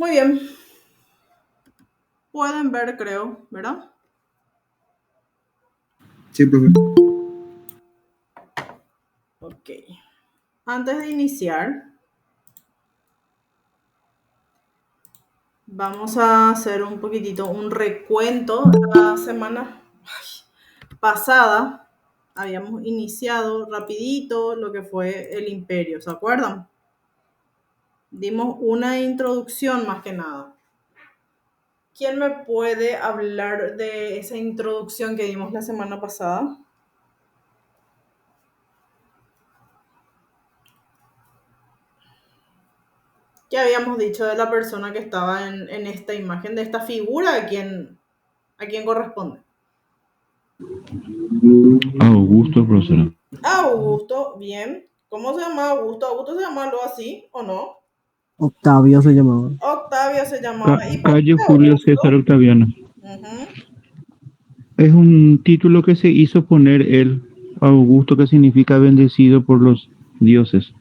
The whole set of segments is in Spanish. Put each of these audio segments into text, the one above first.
Muy bien. Pueden ver, creo, ¿verdad? Sí, profe. Ok. Antes de iniciar, vamos a hacer un poquitito un recuento. La semana pasada habíamos iniciado rapidito lo que fue el imperio, ¿se acuerdan? Dimos una introducción más que nada. ¿Quién me puede hablar de esa introducción que dimos la semana pasada? ¿Qué habíamos dicho de la persona que estaba en esta imagen, de esta figura, a quién corresponde? Augusto, profesora. Augusto, bien. ¿Cómo se llama Augusto? ¿Augusto se llama algo así o no? Octavio se llamaba. Octavio se llamaba. ¿Y por Cayo qué Julio César Augusto? Octaviano. Uh-huh. Es un título que se hizo poner él, Augusto, que significa bendecido por los dioses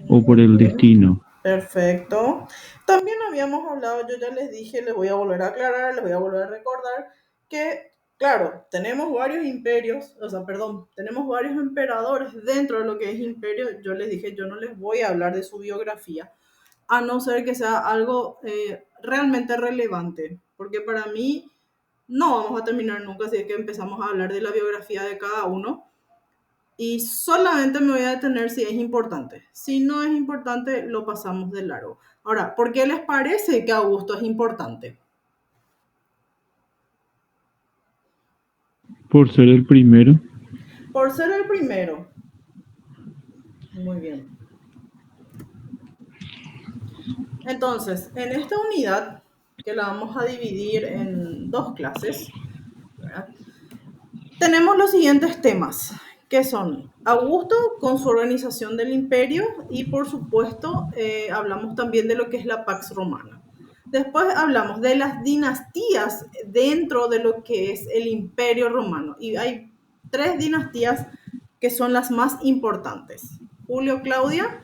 o por el destino. Perfecto. También habíamos hablado, yo ya les dije, les voy a volver a aclarar, les voy a volver a recordar que, claro, tenemos varios imperios, tenemos varios emperadores dentro de lo que es imperio. Yo les dije, yo no les voy a hablar de su biografía, a no ser que sea algo realmente relevante, porque para mí no vamos a terminar nunca si es que empezamos a hablar de la biografía de cada uno. Y solamente me voy a detener si es importante. Si no es importante, lo pasamos de largo. Ahora, ¿por qué les parece que Augusto es importante? Por ser el primero. Por ser el primero. Muy bien. Entonces, en esta unidad, que la vamos a dividir en dos clases, ¿verdad? Tenemos los siguientes temas, que son Augusto con su organización del imperio y por supuesto hablamos también de lo que es la Pax Romana. Después hablamos de las dinastías dentro de lo que es el imperio romano y hay 3 dinastías que son las más importantes: Julio Claudia,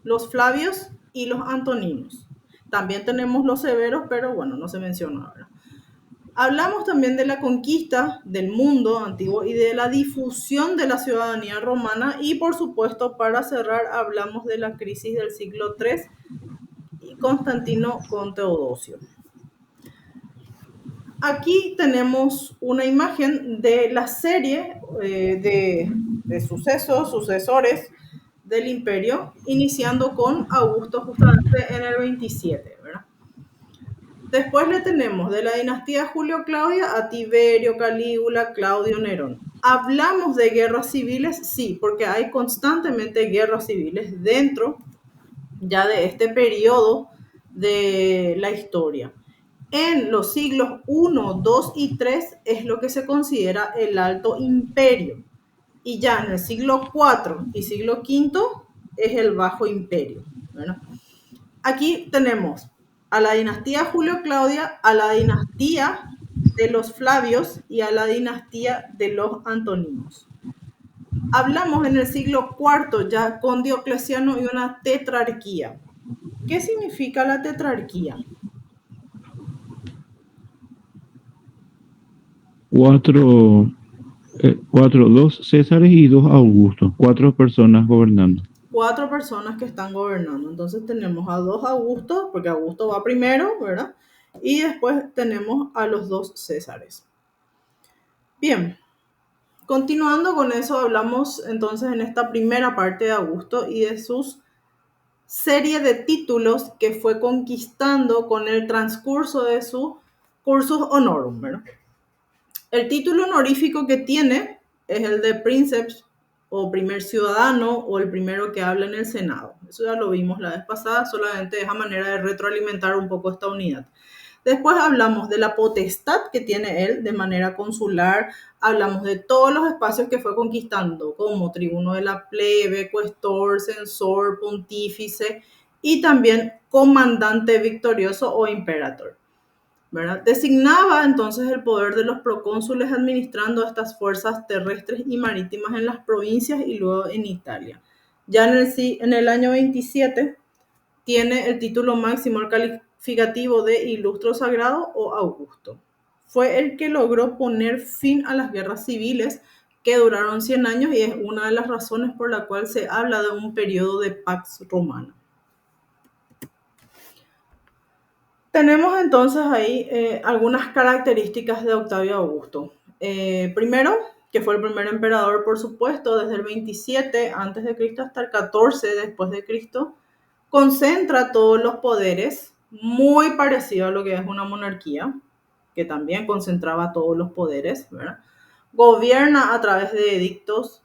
los Flavios y los Antoninos. También tenemos los Severos, pero bueno, no se menciona ahora. Hablamos también de la conquista del mundo antiguo y de la difusión de la ciudadanía romana y por supuesto para cerrar hablamos de la crisis del siglo III y Constantino con Teodosio. Aquí tenemos una imagen de la serie de sucesores del imperio, iniciando con Augusto justamente en el 27, ¿verdad? Después le tenemos de la dinastía Julio-Claudia a Tiberio, Calígula, Claudio, Nerón. ¿Hablamos de guerras civiles? Sí, porque hay constantemente guerras civiles dentro ya de este periodo de la historia. En los siglos I, II y III es lo que se considera el Alto Imperio. Y ya en el siglo IV y siglo V es el Bajo Imperio. Bueno, aquí tenemos a la dinastía Julio-Claudia, a la dinastía de los Flavios y a la dinastía de los Antoninos. Hablamos en el siglo IV ya con Diocleciano y una tetrarquía. ¿Qué significa la tetrarquía? Dos Césares y dos Augustos, 4 personas gobernando. 4 personas que están gobernando. Entonces tenemos a 2 Augustos, porque Augusto va primero, ¿verdad? Y después tenemos a los 2 Césares. Bien, continuando con eso, hablamos entonces en esta primera parte de Augusto y de sus serie de títulos que fue conquistando con el transcurso de su cursus honorum, ¿verdad? El título honorífico que tiene es el de Princeps o primer ciudadano o el primero que habla en el Senado. Eso ya lo vimos la vez pasada, solamente es a manera de retroalimentar un poco esta unidad. Después hablamos de la potestad que tiene él de manera consular, hablamos de todos los espacios que fue conquistando, como tribuno de la plebe, cuestor, censor, pontífice y también comandante victorioso o imperator, ¿verdad? Designaba entonces el poder de los procónsules administrando estas fuerzas terrestres y marítimas en las provincias y luego en Italia. Ya en el año 27 tiene el título máximo, el calificativo de ilustro sagrado o augusto. Fue el que logró poner fin a las guerras civiles que duraron 100 años y es una de las razones por la cual se habla de un periodo de Pax Romana. Tenemos entonces ahí algunas características de Octavio Augusto. Primero, que fue el primer emperador, por supuesto, desde el 27 a.C. hasta el 14 después de Cristo, concentra todos los poderes, muy parecido a lo que es una monarquía, que también concentraba todos los poderes, ¿verdad? Gobierna a través de edictos,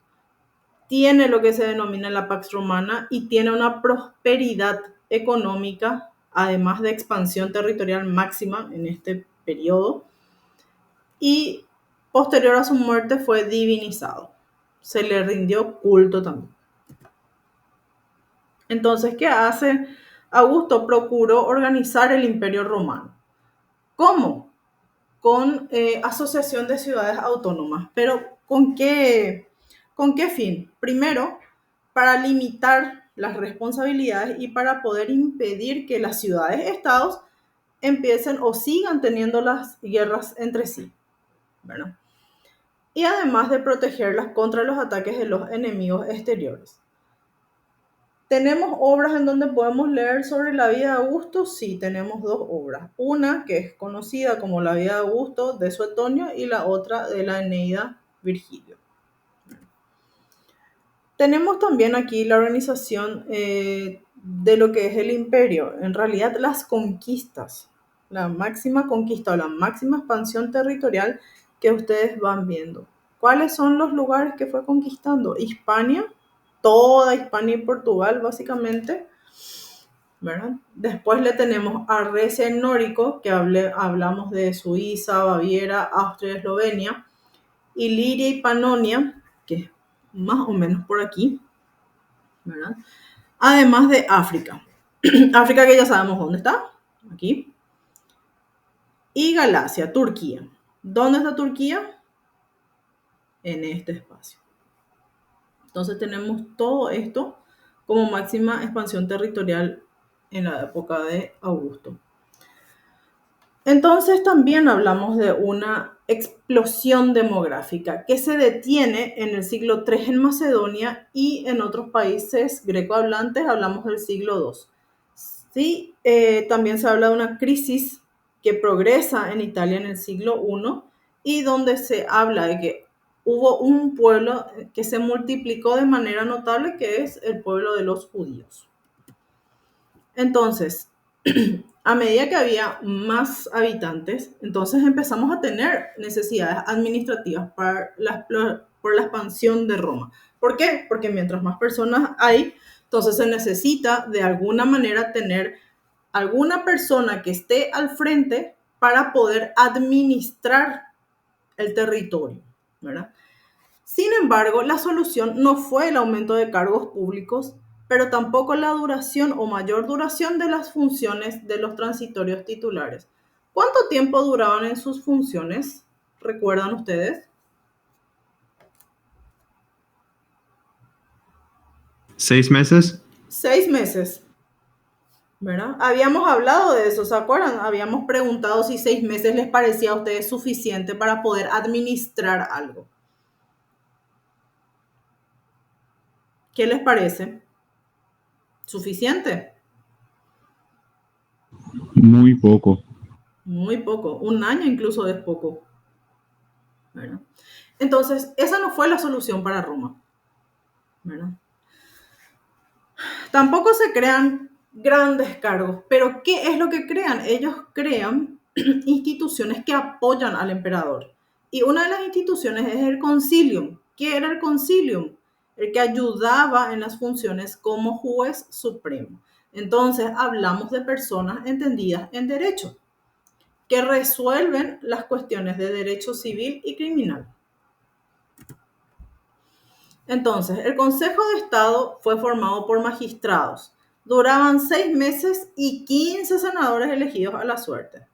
tiene lo que se denomina la Pax Romana y tiene una prosperidad económica, además de expansión territorial máxima en este periodo, y posterior a su muerte fue divinizado. Se le rindió culto también. Entonces, ¿qué hace Augusto? Procuró organizar el Imperio Romano. ¿Cómo? Con asociación de ciudades autónomas. ¿Pero con qué fin? Primero, para limitar las responsabilidades y para poder impedir que las ciudades-estados empiecen o sigan teniendo las guerras entre sí, ¿verdad? Y además de protegerlas contra los ataques de los enemigos exteriores. ¿Tenemos obras en donde podemos leer sobre la vida de Augusto? Sí, tenemos dos obras. Una que es conocida como La vida de Augusto de Suetonio y la otra de la Eneida Virgilio. Tenemos también aquí la organización de lo que es el imperio. En realidad las conquistas, la máxima conquista o la máxima expansión territorial que ustedes van viendo. ¿Cuáles son los lugares que fue conquistando? Hispania, toda Hispania y Portugal básicamente, ¿verdad? Después le tenemos a Recia en Nórico, que hablamos de Suiza, Baviera, Austria, Eslovenia, y Liria y Panonia, que es más o menos por aquí, ¿verdad? Además de África. África que ya sabemos dónde está, aquí. Y Galacia, Turquía. ¿Dónde está Turquía? En este espacio. Entonces tenemos todo esto como máxima expansión territorial en la época de Augusto. Entonces también hablamos de una explosión demográfica que se detiene en el siglo III en Macedonia y en otros países grecohablantes hablamos del siglo II. Sí, también se habla de una crisis que progresa en Italia en el siglo I y donde se habla de que hubo un pueblo que se multiplicó de manera notable, que es el pueblo de los judíos. Entonces, a medida que había más habitantes, entonces empezamos a tener necesidades administrativas por la expansión de Roma. ¿Por qué? Porque mientras más personas hay, entonces se necesita de alguna manera tener alguna persona que esté al frente para poder administrar el territorio, ¿verdad? Sin embargo, la solución no fue el aumento de cargos públicos, pero tampoco la duración o mayor duración de las funciones de los transitorios titulares. ¿Cuánto tiempo duraban en sus funciones? ¿Recuerdan ustedes? 6 meses. 6 meses, ¿verdad? Habíamos hablado de eso, ¿se acuerdan? Habíamos preguntado si 6 meses les parecía a ustedes suficiente para poder administrar algo. ¿Qué les parece? ¿Suficiente? Muy poco. Muy poco. Un año incluso es poco, ¿verdad? Entonces, esa no fue la solución para Roma, ¿verdad? Tampoco se crean grandes cargos, pero ¿qué es lo que crean? Ellos crean instituciones que apoyan al emperador. Y una de las instituciones es el concilium. ¿Qué era el concilium? El que ayudaba en las funciones como juez supremo. Entonces, hablamos de personas entendidas en derecho, que resuelven las cuestiones de derecho civil y criminal. Entonces, el Consejo de Estado fue formado por magistrados. Duraban 6 meses y 15 senadores elegidos a la suerte.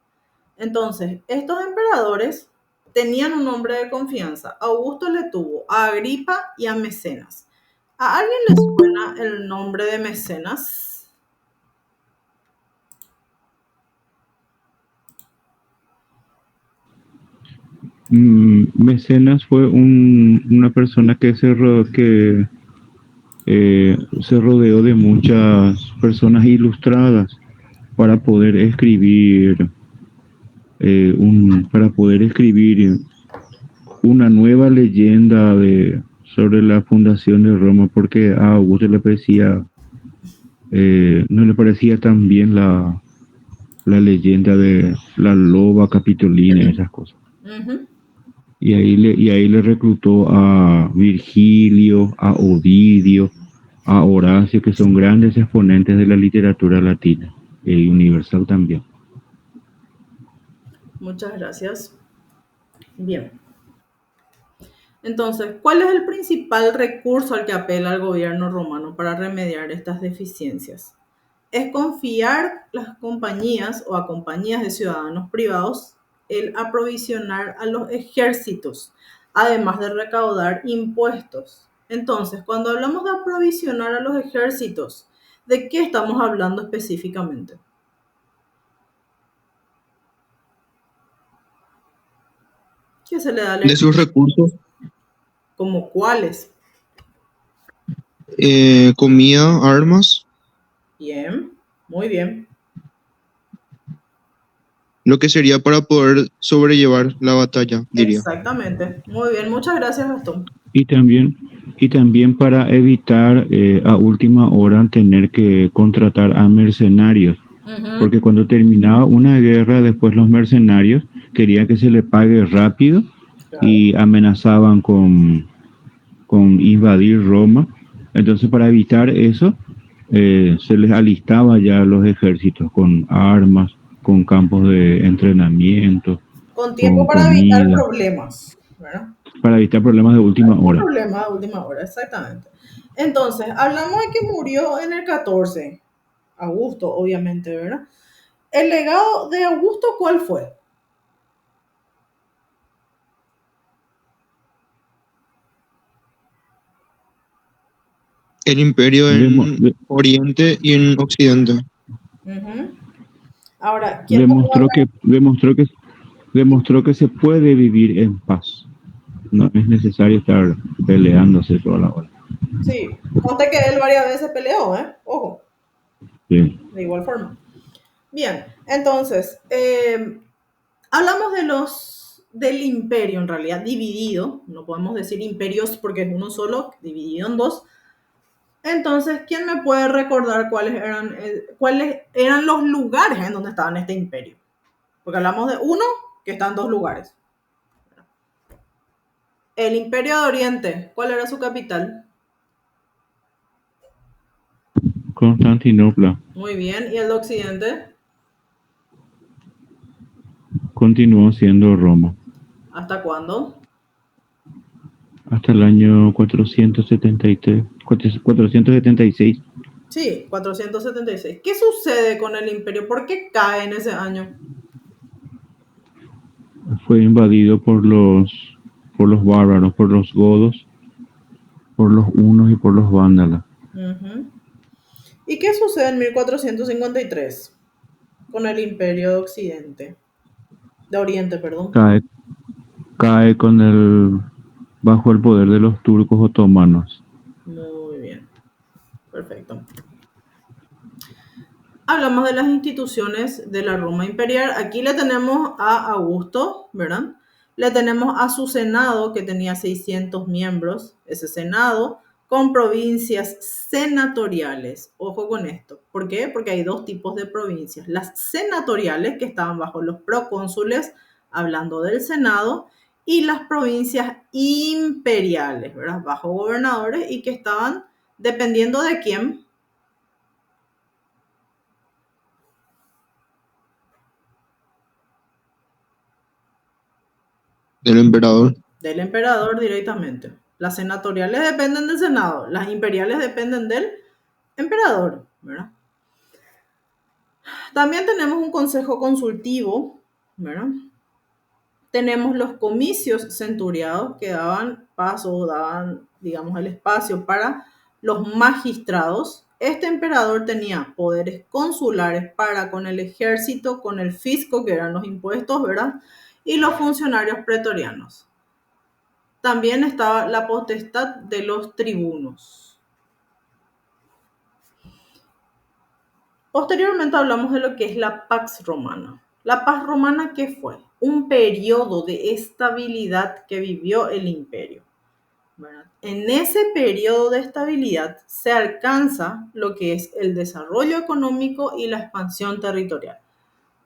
Entonces, estos emperadores tenían un hombre de confianza. Augusto le tuvo a Agripa y a Mecenas. ¿A alguien le suena el nombre de Mecenas? Mecenas fue una persona que se rodeó de muchas personas ilustradas para poder escribir para poder escribir una nueva leyenda sobre la fundación de Roma, porque a Augusto no le parecía tan bien la leyenda de la loba capitolina y esas cosas. Ujú. Y ahí le reclutó a Virgilio, a Ovidio, a Horacio, que son grandes exponentes de la literatura latina y universal también. Muchas gracias. Bien. Entonces, ¿cuál es el principal recurso al que apela el gobierno romano para remediar estas deficiencias? Es confiar las compañías o a compañías de ciudadanos privados el aprovisionar a los ejércitos, además de recaudar impuestos. Entonces, cuando hablamos de aprovisionar a los ejércitos, ¿de qué estamos hablando específicamente? ¿Qué se le da al De sus recursos, ¿Como cuáles? comida, armas, Bien, muy bien. lo que sería para poder sobrellevar la batalla, diría. Exactamente. Muy bien, muchas gracias, Gastón. Y también, y también para evitar a última hora tener que contratar a mercenarios, Ujú. porque cuando terminaba una guerra, después los mercenarios querían que se le pague rápido y amenazaban con invadir Roma. Entonces, para evitar eso, se les alistaba ya los ejércitos con armas, con campos de entrenamiento, Con tiempo con para evitar comida, problemas, ¿verdad? para evitar problemas de última hora. Problema de última hora, exactamente. Entonces, hablamos de que murió en el 14, Augusto, obviamente, ¿verdad? ¿El legado de Augusto cuál fue? El imperio Demo- en de- Oriente y en Occidente. Ujú. Ahora, ¿quién demostró que, demostró que, demostró que se puede vivir en paz. No es necesario estar peleándose toda la hora. Sí, conté que él varias veces peleó, ¿eh? Ojo, Sí. de igual forma. Bien, entonces, hablamos del imperio en realidad, dividido, no podemos decir imperios porque es uno solo, dividido en dos. Entonces, ¿quién me puede recordar cuáles eran los lugares en donde estaban este imperio? Porque hablamos de uno que está en dos lugares. El imperio de Oriente, ¿cuál era su capital? Constantinopla Muy bien, ¿y el de Occidente? continuó siendo Roma ¿Hasta cuándo? hasta el año 473, 476. Sí, 476. ¿Qué sucede con el imperio? ¿Por qué cae en ese año? Fue invadido por los bárbaros, por los godos, por los hunos y por los vándalos. Ujú. ¿Y qué sucede en 1453 con el imperio de Occidente? De Oriente, perdón. Cae, cae bajo el poder de los turcos otomanos. Muy bien, perfecto. Hablamos de las instituciones de la Roma imperial. Aquí le tenemos a Augusto, ¿verdad? Le tenemos a su senado que tenía 600 miembros, ese senado con provincias senatoriales. Ojo con esto. ¿Por qué? Porque hay dos tipos de provincias. Las senatoriales que estaban bajo los procónsules, hablando del senado, y las provincias imperiales, ¿verdad? Bajo gobernadores y que estaban dependiendo de quién. Del emperador. Del emperador directamente. Las senatoriales dependen del Senado, las imperiales dependen del emperador, ¿verdad? También tenemos un consejo consultivo, ¿verdad? Tenemos los comicios centuriados que daban paso, daban, digamos, el espacio para los magistrados. Este emperador tenía poderes consulares para con el ejército, con el fisco, que eran los impuestos, ¿verdad? y los funcionarios pretorianos. También estaba la potestad de los tribunos. Posteriormente hablamos de lo que es la Pax Romana. La Paz Romana, ¿qué fue? Un periodo de estabilidad que vivió el imperio. ¿Verdad? En ese periodo de estabilidad se alcanza lo que es el desarrollo económico y la expansión territorial.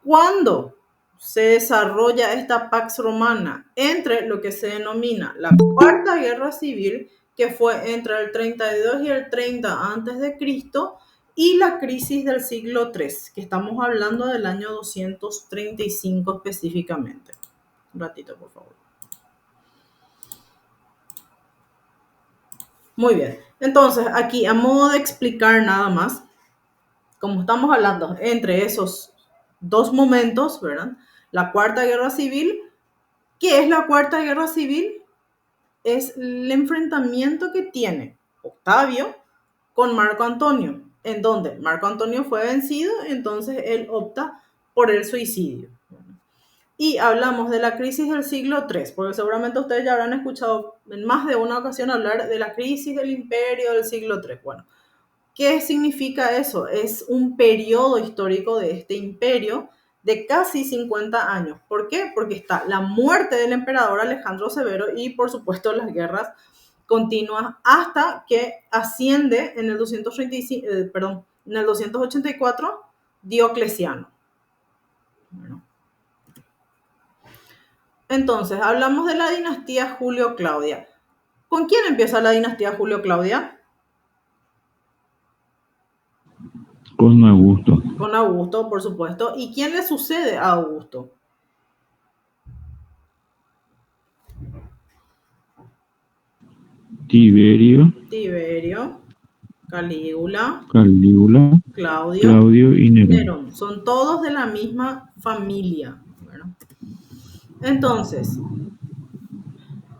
¿Cuándo se desarrolla esta Pax Romana? Entre lo que se denomina la Cuarta Guerra Civil, que fue entre el 32 y el 30 antes de Cristo, y la crisis del siglo III, que estamos hablando del año 235 específicamente. Un ratito, por favor. Muy bien. Entonces, aquí a modo de explicar nada más, como estamos hablando entre esos dos momentos, ¿verdad? La Cuarta Guerra Civil. ¿Qué es la Cuarta Guerra Civil? Es el enfrentamiento que tiene Octavio con Marco Antonio, en donde Marco Antonio fue vencido, entonces él opta por el suicidio. Y hablamos de la crisis del siglo III, porque seguramente ustedes ya habrán escuchado en más de una ocasión hablar de la crisis del imperio del siglo III. Bueno, ¿qué significa eso? Es un periodo histórico de este imperio de casi 50 años. ¿Por qué? Porque está la muerte del emperador Alejandro Severo y, por supuesto, las guerras continuas hasta que asciende en el 284 Diocleciano. Bueno. Entonces, hablamos de la dinastía Julio-Claudia. ¿Con quién empieza la dinastía Julio-Claudia? Con Augusto. Con Augusto, por supuesto. ¿Y quién le sucede a Augusto? Tiberio, Calígula, Calígula, Claudio y Nerón. Son todos de la misma familia. ¿Verdad? Entonces,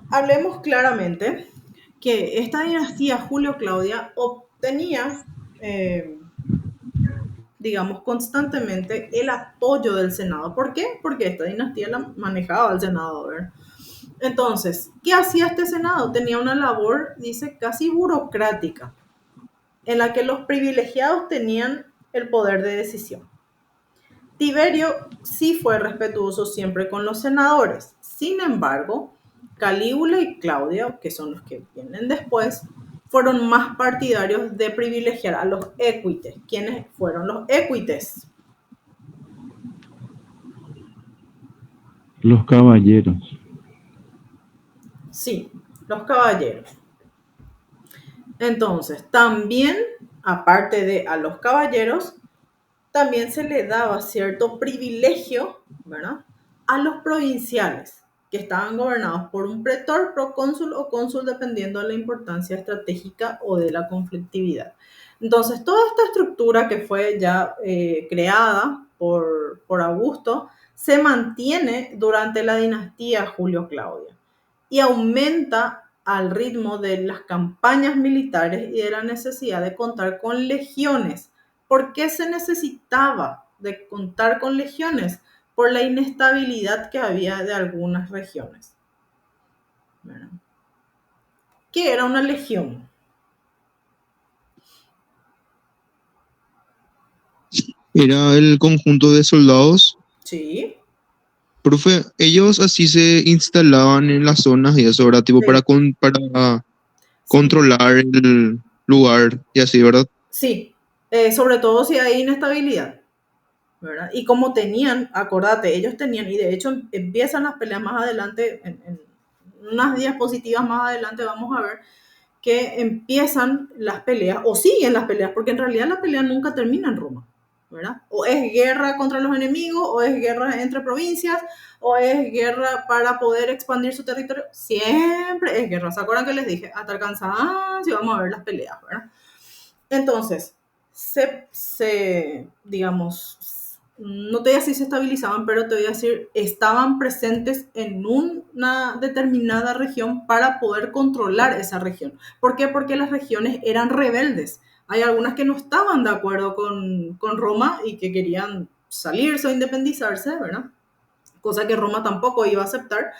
hablemos claramente que esta dinastía Julio-Claudia obtenía, digamos, constantemente el apoyo del Senado. ¿Por qué? Porque esta dinastía la manejaba el Senado, ¿verdad? Entonces, ¿qué hacía este Senado? Tenía una labor, dice, casi burocrática, en la que los privilegiados tenían el poder de decisión. Tiberio sí fue respetuoso siempre con los senadores. Sin embargo, Calígula y Claudio, que son los que vienen después, fueron más partidarios de privilegiar a los equites. ¿Quiénes fueron los equites? Los caballeros. Sí, los caballeros. Entonces, también, aparte de a los caballeros, también se le daba cierto privilegio, ¿verdad?, a los provinciales, que estaban gobernados por un pretor, procónsul o cónsul, dependiendo de la importancia estratégica o de la conflictividad. Entonces, toda esta estructura que fue ya creada por Augusto se mantiene durante la dinastía Julio-Claudia y aumenta al ritmo de las campañas militares y de la necesidad de contar con legiones. ¿Por qué se necesitaba de contar con legiones? Por la inestabilidad que había de algunas regiones. ¿Verdad? ¿Qué era una legión? Era el conjunto de soldados. Sí. Profe, ellos así se instalaban en las zonas y eso, ¿verdad? Tipo Sí. para Sí. controlar el lugar y así, ¿verdad? Sí. Sobre todo si hay inestabilidad, ¿verdad? Y como tenían, acordate, ellos tenían, y de hecho empiezan las peleas más adelante, en unas diapositivas más adelante vamos a ver que empiezan las peleas, o siguen las peleas, porque en realidad la pelea nunca termina en Roma, ¿verdad? O es guerra contra los enemigos, o es guerra entre provincias, o es guerra para poder expandir su territorio. Siempre es guerra. ¿Se acuerdan que les dije? Hasta el cansancio vamos a ver las peleas, ¿verdad? Entonces, digamos, no te voy a decir se estabilizaban, pero te voy a decir, estaban presentes en una determinada región para poder controlar esa región. ¿Por qué? Porque las regiones eran rebeldes. Hay algunas que no estaban de acuerdo con Roma y que querían salirse o independizarse, ¿verdad? cosa que Roma tampoco iba a aceptar.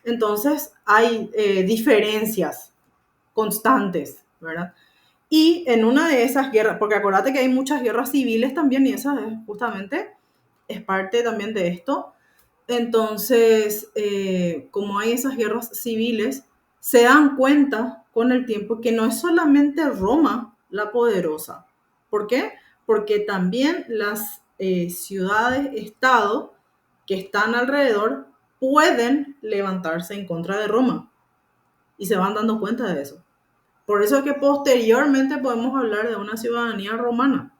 Entonces hay diferencias constantes, ¿verdad? Y en una de esas guerras, porque acuérdate que hay muchas guerras civiles también, y esa es justamente es parte también de esto. Entonces, como hay esas guerras civiles, se dan cuenta con el tiempo que no es solamente Roma la poderosa. ¿Por qué? Porque también las ciudades, estado que están alrededor pueden levantarse en contra de Roma y se van dando cuenta de eso. Por eso es que posteriormente podemos hablar de una ciudadanía romana,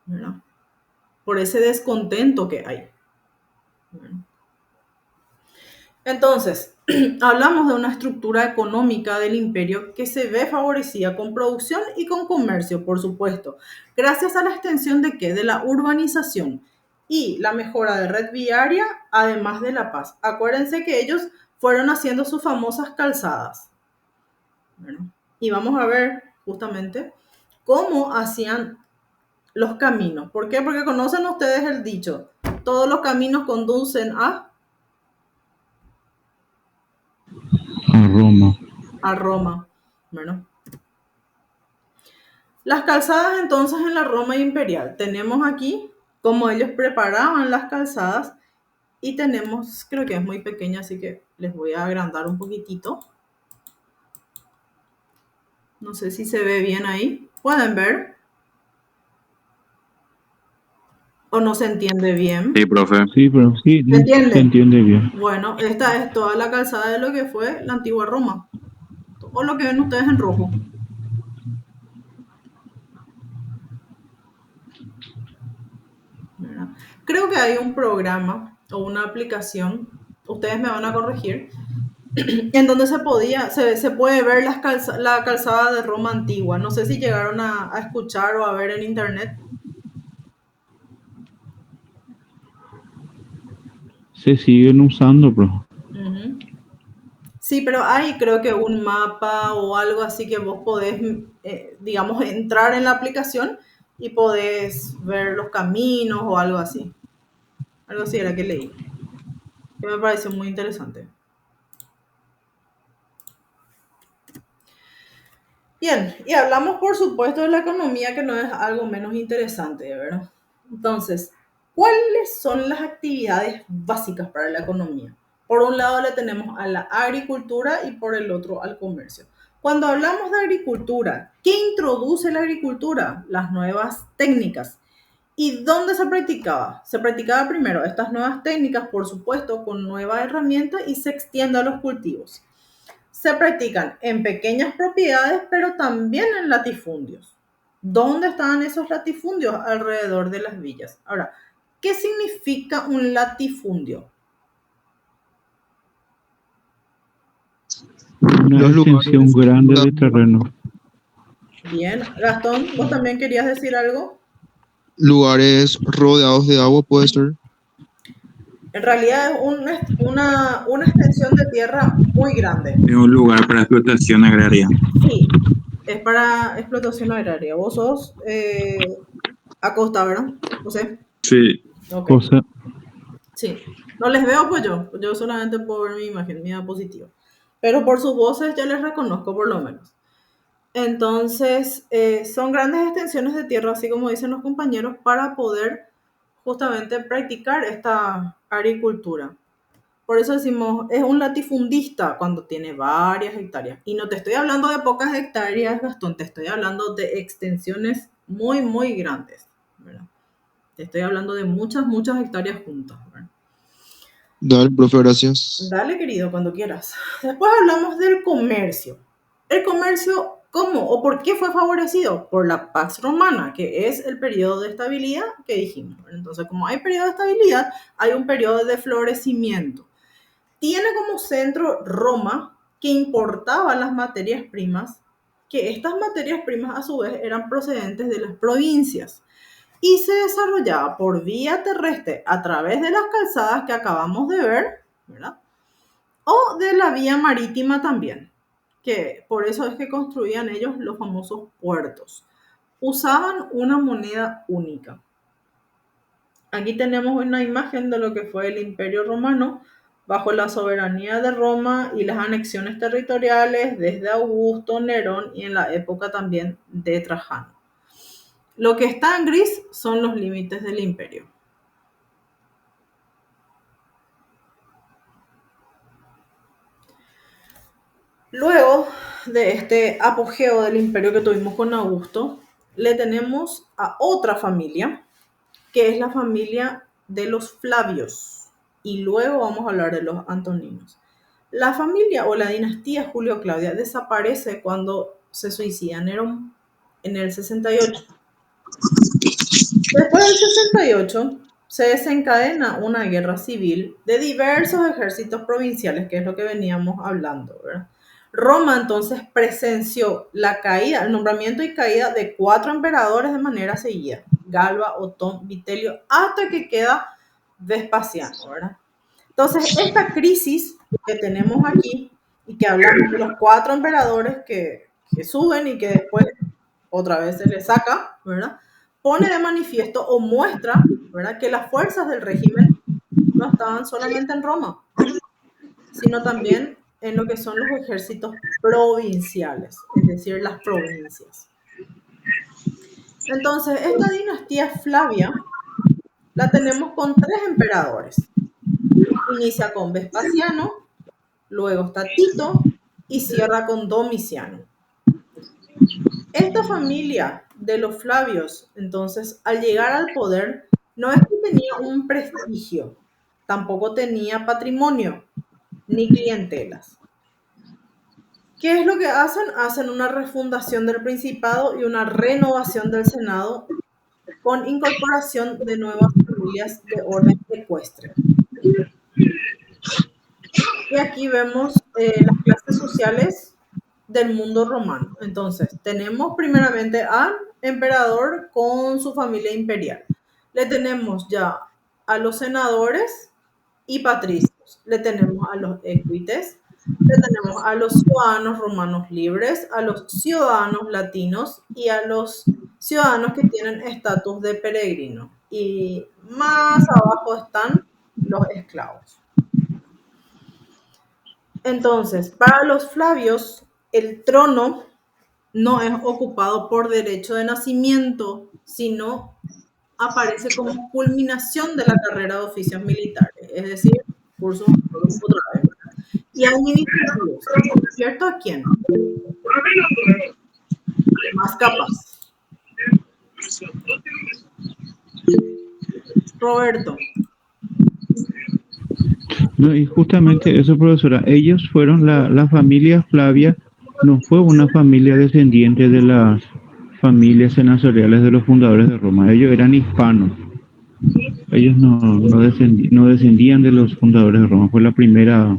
¿verdad? Por ese descontento que hay. Entonces, hablamos de una estructura económica del imperio que se ve favorecida con producción y con comercio, por supuesto, gracias a la extensión de ¿qué? De la urbanización y la mejora de red viaria, además de la paz. Acuérdense que ellos fueron haciendo sus famosas calzadas. Bueno, y vamos a ver justamente cómo hacían los caminos. ¿Por qué? Porque conocen ustedes el dicho, todos los caminos conducen A Roma. a Roma. Bueno, las calzadas entonces en la Roma imperial. Tenemos aquí cómo ellos preparaban las calzadas y tenemos, creo que es muy pequeña, así que les voy a agrandar un poquitito. No sé si se ve bien ahí. ¿Pueden ver? ¿O no se entiende bien? Sí, profe. Sí, pero sí, ¿Se entiende? se entiende bien. Bueno, esta es toda la calzada de lo que fue la antigua Roma. O lo que ven ustedes en rojo. ¿Verdad? Creo que hay un programa o una aplicación, ustedes me van a corregir, en donde se puede ver la calzada de Roma antigua. No sé si llegaron a escuchar o a ver en internet. Se siguen usando, bro. Uh-huh. Sí, pero hay creo que un mapa o algo así que vos podés, digamos, entrar en la aplicación y podés ver los caminos o algo así. Algo así era que leí, que me pareció muy interesante. Bien, y hablamos por supuesto de la economía, que no es algo menos interesante, ¿verdad? Entonces, ¿cuáles son las actividades básicas para la economía? Por un lado le tenemos a la agricultura y por el otro al comercio. Cuando hablamos de agricultura, ¿qué introduce la agricultura? Las nuevas técnicas. ¿Y dónde se practicaba? Se practicaba primero estas nuevas técnicas, por supuesto, con nuevas herramientas y se extiende a los cultivos. Se practican en pequeñas propiedades, pero también en latifundios. ¿Dónde estaban esos latifundios? Alrededor de las villas. Ahora, ¿qué significa un latifundio? Una Los extensión lugares, grande de terreno. Bien, Gastón, ¿vos también querías decir algo? lugares rodeados de agua, puede ser. En realidad es una extensión de tierra muy grande. Es un lugar para explotación agraria. Sí, es para explotación agraria. Vos sos Acosta, ¿verdad? José. Sí. Ok. Cosa, Sí, no les veo pues yo solamente puedo ver mi imagen, mi diapositiva, pero por sus voces ya les reconozco por lo menos. Entonces, son grandes extensiones de tierra, así como dicen los compañeros, para poder justamente practicar esta agricultura. Por eso decimos, es un latifundista cuando tiene varias hectáreas. Y no te estoy hablando de pocas hectáreas, Gastón, te estoy hablando de extensiones muy, muy grandes, ¿verdad? Te estoy hablando de muchas, muchas hectáreas juntas, ¿verdad? Dale, profe, gracias. Dale, querido, cuando quieras. Después hablamos del comercio. El comercio, ¿cómo o por qué fue favorecido? Por la Pax Romana, que es el periodo de estabilidad que dijimos. Entonces, como hay periodo de estabilidad, hay un periodo de florecimiento. Tiene como centro Roma, que importaba las materias primas, que estas materias primas a su vez eran procedentes de las provincias y se desarrollaba por vía terrestre a través de las calzadas que acabamos de ver, ¿verdad? O de la vía marítima también, que por eso es que construían ellos los famosos puertos. Usaban una moneda única. Aquí tenemos una imagen de lo que fue el Imperio Romano bajo la soberanía de Roma y las anexiones territoriales desde Augusto, Nerón y en la época también de Trajano. Lo que está en gris son los límites del imperio. Luego de este apogeo del imperio que tuvimos con Augusto, le tenemos a otra familia, que es la familia de los Flavios. Y luego vamos a hablar de los Antoninos. La familia o la dinastía Julio-Claudia desaparece cuando se suicida Nerón en el 68. Después del 68 se desencadena una guerra civil de diversos ejércitos provinciales, que es lo que veníamos hablando, ¿verdad? Roma entonces presenció la caída, el nombramiento y caída de 4 emperadores de manera seguida: Galba, Otón, Vitelio, hasta que queda Vespasiano, ¿verdad? Entonces, esta crisis que tenemos aquí y que hablamos de los 4 emperadores que suben y que después otra vez se les saca, ¿verdad? Pone de manifiesto o muestra, ¿verdad?, que las fuerzas del régimen no estaban solamente en Roma, sino también en lo que son los ejércitos provinciales, es decir, las provincias. Entonces, esta dinastía Flavia la tenemos con 3 emperadores. Inicia con Vespasiano, luego está Tito y cierra con Domiciano. Esta familia de los Flavios, entonces, al llegar al poder, no es que tenía un prestigio, tampoco tenía patrimonio, ni clientelas. ¿Qué es lo que hacen? Hacen una refundación del Principado y una renovación del Senado con incorporación de nuevas familias de orden ecuestre. Y aquí vemos las clases sociales del mundo romano. Entonces, tenemos primeramente al emperador con su familia imperial. Le tenemos ya a los senadores y patricios. Le tenemos a los equites. Le tenemos a los ciudadanos romanos libres, a los ciudadanos latinos y a los ciudadanos que tienen estatus de peregrino. Y más abajo están los esclavos. Entonces, para los Flavios, el trono no es ocupado por derecho de nacimiento, sino aparece como culminación de la carrera de oficios militares, es decir, cursos otra vez. Y administrativos, ¿cierto? ¿A quién? Más capaz. Roberto. No, y justamente eso, profesora, ellos fueron la familia Flavia, no fue una familia descendiente de las familias senatoriales de los fundadores de Roma, ellos eran hispanos, ellos no descendían de los fundadores de Roma, fue la primera,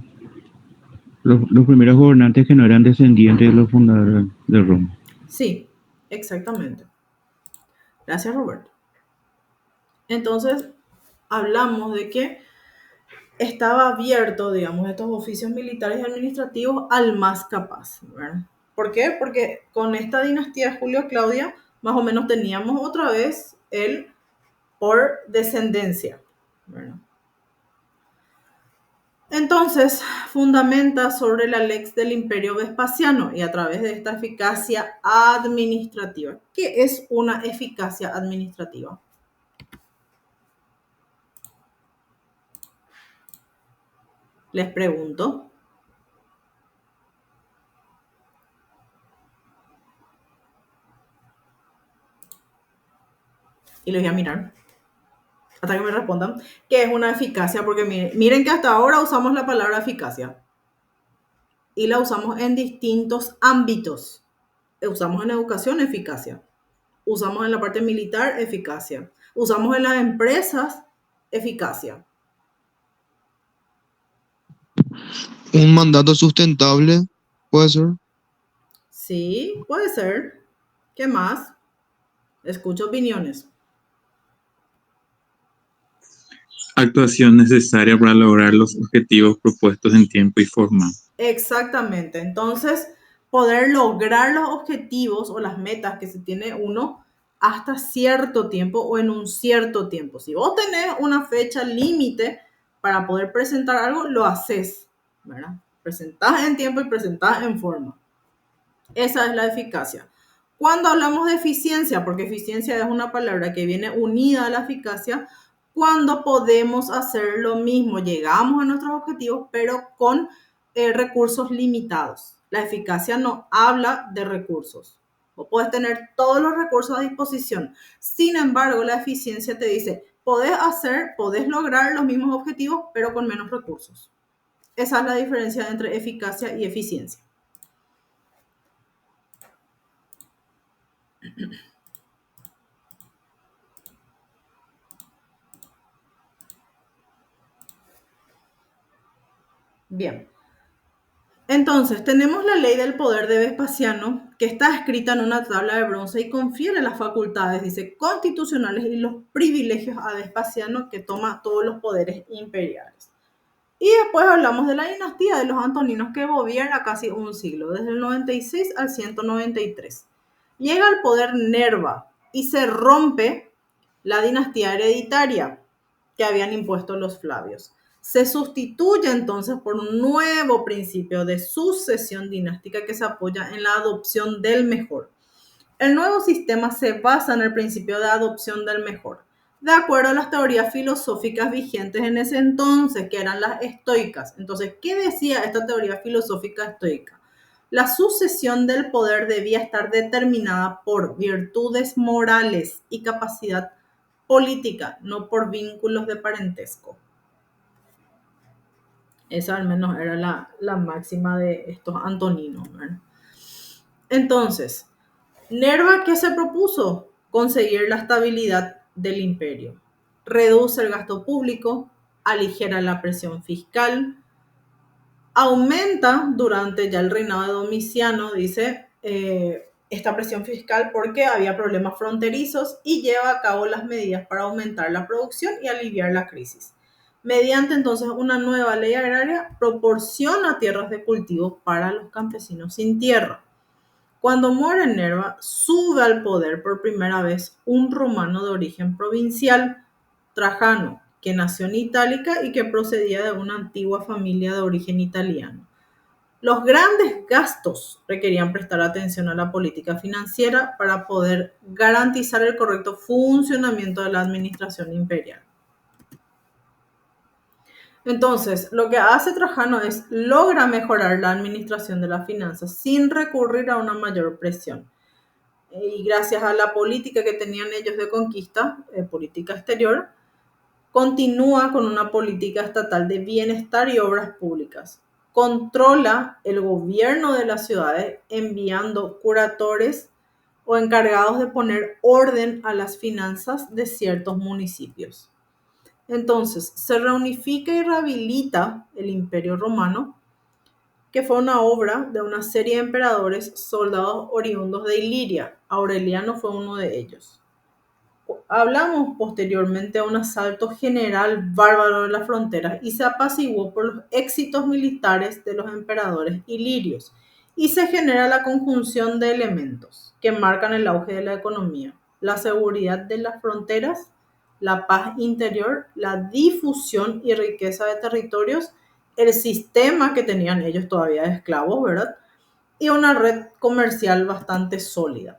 los primeros gobernantes que no eran descendientes de los fundadores de Roma. Sí, exactamente. Gracias, Roberto. Entonces, hablamos de que estaba abierto, digamos, estos oficios militares y administrativos al más capaz, ¿verdad? ¿Por qué? Porque con esta dinastía Julio-Claudia, más o menos teníamos otra vez el por descendencia, ¿verdad? Entonces, fundamenta sobre la lex del Imperio Vespasiano y a través de esta eficacia administrativa. ¿Qué es una eficacia administrativa? Les pregunto. Y los voy a mirar hasta que me respondan qué es una eficacia, porque miren que hasta ahora usamos la palabra eficacia y la usamos en distintos ámbitos. Usamos en educación eficacia, usamos en la parte militar eficacia, usamos en las empresas eficacia. Un mandato sustentable, puede ser. Sí, puede ser. ¿Qué más? Escucho opiniones. Actuación necesaria para lograr los objetivos propuestos en tiempo y forma. Exactamente. Entonces, poder lograr los objetivos o las metas que se tiene uno hasta cierto tiempo o en un cierto tiempo. Si vos tenés una fecha límite para poder presentar algo, lo haces, ¿verdad? Presentás en tiempo y presentás en forma. Esa es la eficacia. Cuando hablamos de eficiencia, porque eficiencia es una palabra que viene unida a la eficacia, cuando podemos hacer lo mismo, llegamos a nuestros objetivos, pero con recursos limitados. La eficacia no habla de recursos. Vos podés tener todos los recursos a disposición. Sin embargo, la eficiencia te dice, podés lograr los mismos objetivos, pero con menos recursos. Esa es la diferencia entre eficacia y eficiencia. Bien. Entonces, tenemos la ley del poder de Vespasiano, que está escrita en una tabla de bronce y confiere las facultades, dice, constitucionales y los privilegios a Vespasiano, que toma todos los poderes imperiales. Y después hablamos de la dinastía de los Antoninos, que gobierna casi un siglo, desde el 96 al 193. Llega al poder Nerva y se rompe la dinastía hereditaria que habían impuesto los Flavios. Se sustituye entonces por un nuevo principio de sucesión dinástica que se apoya en la adopción del mejor. El nuevo sistema se basa en el principio de adopción del mejor, de acuerdo a las teorías filosóficas vigentes en ese entonces, que eran las estoicas. Entonces, ¿qué decía esta teoría filosófica estoica? La sucesión del poder debía estar determinada por virtudes morales y capacidad política, no por vínculos de parentesco. Esa al menos era la máxima de estos antoninos, ¿verdad? Entonces, Nerva, ¿qué se propuso? Conseguir la estabilidad del imperio. Reduce el gasto público, aligera la presión fiscal, aumenta durante ya el reinado de Domiciano, dice, esta presión fiscal porque había problemas fronterizos y lleva a cabo las medidas para aumentar la producción y aliviar la crisis. Mediante entonces una nueva ley agraria, proporciona tierras de cultivo para los campesinos sin tierra. Cuando muere Nerva, sube al poder por primera vez un romano de origen provincial, Trajano, que nació en Itálica y que procedía de una antigua familia de origen italiano. Los grandes gastos requerían prestar atención a la política financiera para poder garantizar el correcto funcionamiento de la administración imperial. Entonces, lo que hace Trajano es logra mejorar la administración de las finanzas sin recurrir a una mayor presión. Y gracias a la política que tenían ellos de conquista, política exterior, continúa con una política estatal de bienestar y obras públicas. Controla el gobierno de las ciudades enviando curatores o encargados de poner orden a las finanzas de ciertos municipios. Entonces, se reunifica y rehabilita el Imperio Romano, que fue una obra de una serie de emperadores soldados oriundos de Iliria. Aureliano fue uno de ellos. Hablamos posteriormente a un asalto general bárbaro de las fronteras y se apaciguó por los éxitos militares de los emperadores ilirios y se genera la conjunción de elementos que marcan el auge de la economía, la seguridad de las fronteras, la paz interior, la difusión y riqueza de territorios, el sistema que tenían ellos todavía de esclavos, ¿verdad? Y una red comercial bastante sólida.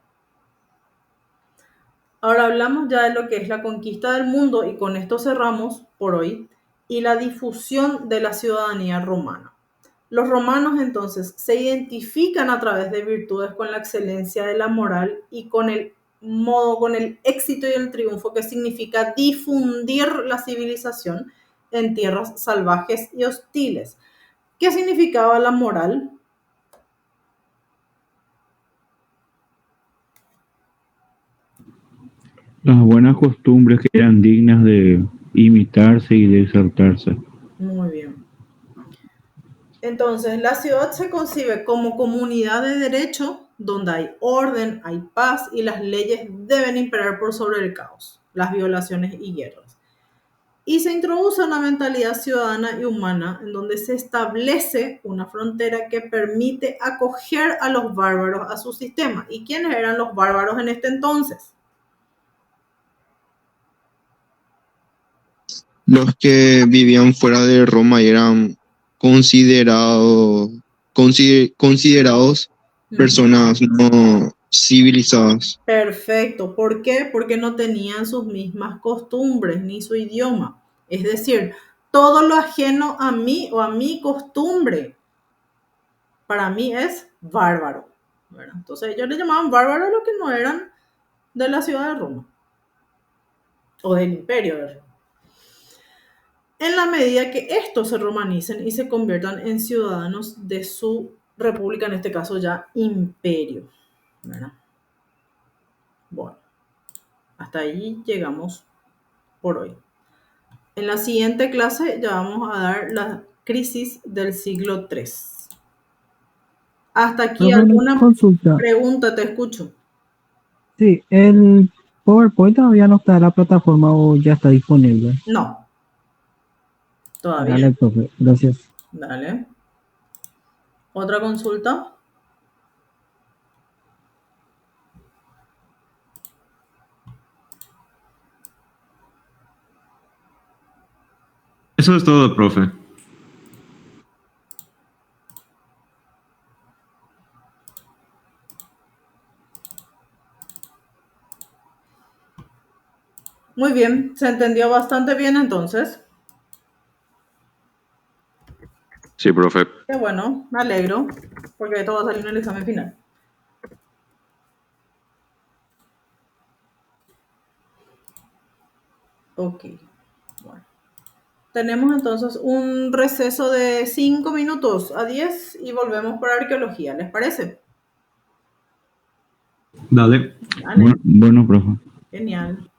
Ahora hablamos ya de lo que es la conquista del mundo y con esto cerramos por hoy y la difusión de la ciudadanía romana. Los romanos entonces se identifican a través de virtudes con la excelencia de la moral y con el éxito y el triunfo que significa difundir la civilización en tierras salvajes y hostiles. ¿Qué significaba la moral? Las buenas costumbres que eran dignas de imitarse y de exaltarse. Muy bien. Entonces, la ciudad se concibe como comunidad de derecho, donde hay orden, hay paz y las leyes deben imperar por sobre el caos, las violaciones y guerras. Y se introduce una mentalidad ciudadana y humana en donde se establece una frontera que permite acoger a los bárbaros a su sistema. ¿Y quiénes eran los bárbaros en este entonces? los que vivían fuera de Roma y eran considerados personas no civilizadas. Perfecto. ¿Por qué? Porque no tenían sus mismas costumbres ni su idioma. Es decir, todo lo ajeno a mí o a mi costumbre, para mí es bárbaro, ¿verdad? Entonces ellos le llamaban bárbaro a los que no eran de la ciudad de Roma o del imperio de Roma. En la medida que estos se romanicen y se conviertan en ciudadanos de su república, en este caso ya imperio, ¿verdad? Bueno, hasta ahí llegamos por hoy. En la siguiente clase ya vamos a dar la crisis del siglo III. Hasta aquí, Profe, una ¿alguna consulta. pregunta? Te escucho. Sí, el PowerPoint todavía no está en la plataforma o ya está disponible. No, todavía. Dale, profe, gracias. Dale. ¿Otra consulta? Eso es todo, profe. Muy bien, se entendió bastante bien entonces. Sí, profe. Qué bueno, me alegro, porque esto va a salir en el examen final. Ok, bueno. Tenemos entonces un receso de 5 minutos a 10 y volvemos para arqueología, ¿les parece? Dale. Dale, Bueno, profe. genial.